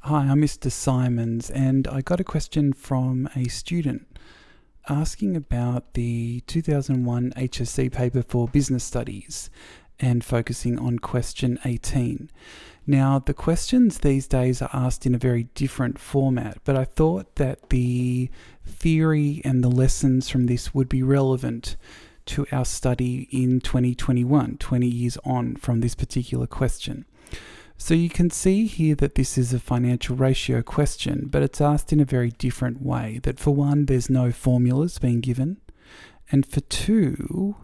Hi, I'm Mr. Simons, and I got a question from a student asking about the 2001 HSC paper for Business Studies and focusing on question 18. Now, the questions these days are asked in a very different format, but I thought that the theory and the lessons from this would be relevant to our study in 2021, 20 years on from this particular question. So you can see here that this is a financial ratio question, but it's asked in a very different way. That for one, there's no formulas being given, and for two,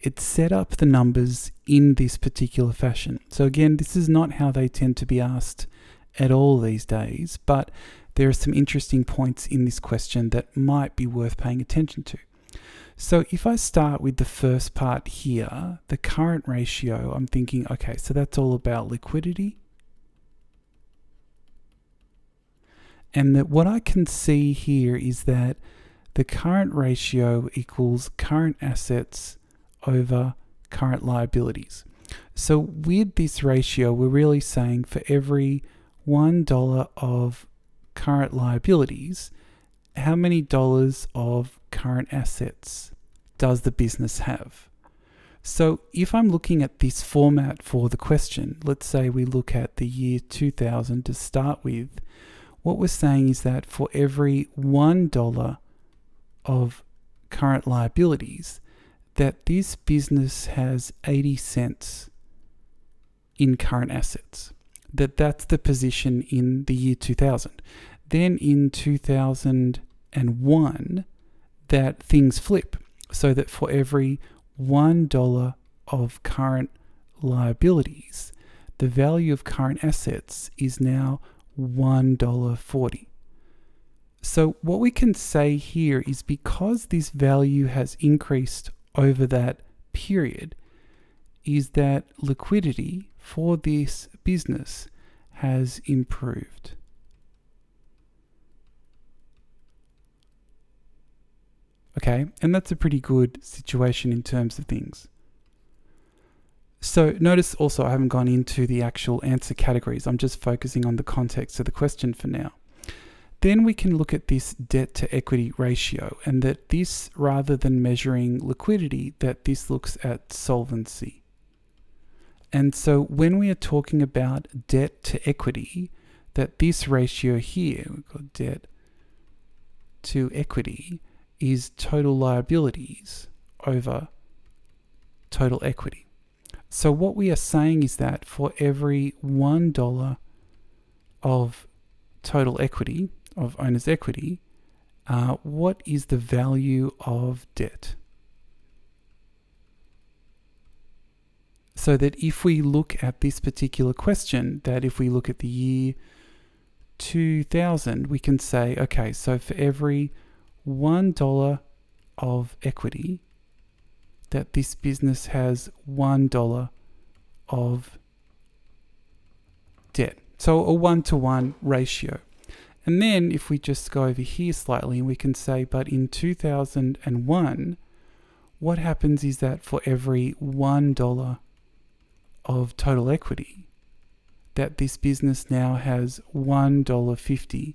it set up the numbers in this particular fashion. So again, this is not how they tend to be asked at all these days, but there are some interesting points in this question that might be worth paying attention to. So if I start with the first part here, the current ratio, I'm thinking, okay, so that's all about liquidity. And that what I can see here is that the current ratio equals current assets over current liabilities. So with this ratio, we're really saying for every $1 of current liabilities, how many dollars of current assets does the business have? So if I'm looking at this format for the question, let's say we look at the year 2000 to start with, what we're saying is that for every $1 of current liabilities, that this business has 80 cents in current assets. That's the position in the year 2000. Then in 2001, that things flip, so that for every $1 of current liabilities, the value of current assets is now $1.40. So what we can say here is because this value has increased over that period, is that liquidity for this business has improved. Okay, and that's a pretty good situation in terms of things. So notice also I haven't gone into the actual answer categories. I'm just focusing on the context of the question for now. Then we can look at this debt to equity ratio, and that this, rather than measuring liquidity, that this looks at solvency. And so when we are talking about debt to equity, that this ratio here, we've got debt to equity, is total liabilities over total equity. So what we are saying is that for every $1 of total equity, of owner's equity, what is the value of debt? So that if we look at this particular question, that if we look at the year 2000, we can say, okay, so for every $1 of equity, that this business has $1 of debt. So a 1-to-1 ratio. And then if we just go over here slightly, we can say, but in 2001, what happens is that for every $1 of total equity, that this business now has $1.50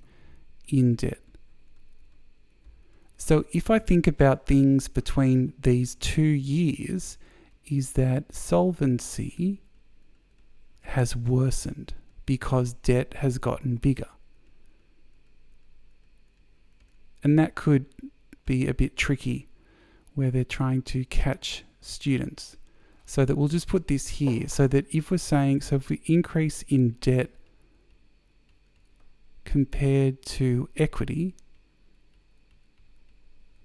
in debt. So if I think about things between these 2 years, is that solvency has worsened because debt has gotten bigger. And that could be a bit tricky where they're trying to catch students. So that we'll just put this here, so that if we're saying, so if we increase in debt compared to equity,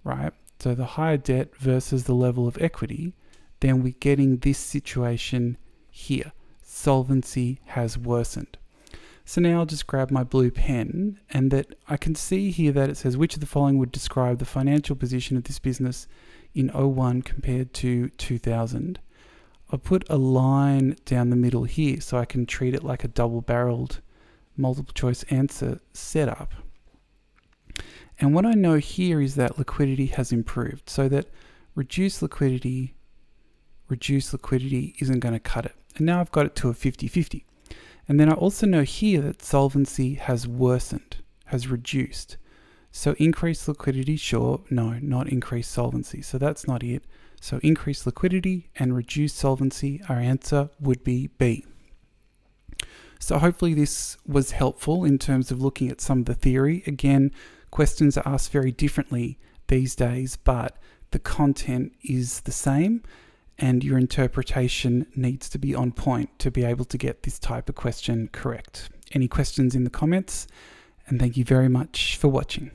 right? So the higher debt versus the level of equity, then we're getting this situation here. Solvency has worsened. So now I'll just grab my blue pen, and that I can see here that it says, which of the following would describe the financial position of this business in 01 compared to 2000? I'll put a line down the middle here so I can treat it like a double-barreled multiple choice answer setup. And what I know here is that liquidity has improved, so that reduced liquidity isn't going to cut it. And now I've got it to a 50-50. And then I also know here that solvency has worsened, has reduced. So increased liquidity, sure, no, not increased solvency. So that's not it. So increased liquidity and reduced solvency, our answer would be B. So hopefully this was helpful in terms of looking at some of the theory. Again, questions are asked very differently these days, but the content is the same and your interpretation needs to be on point to be able to get this type of question correct. Any questions in the comments? And thank you very much for watching.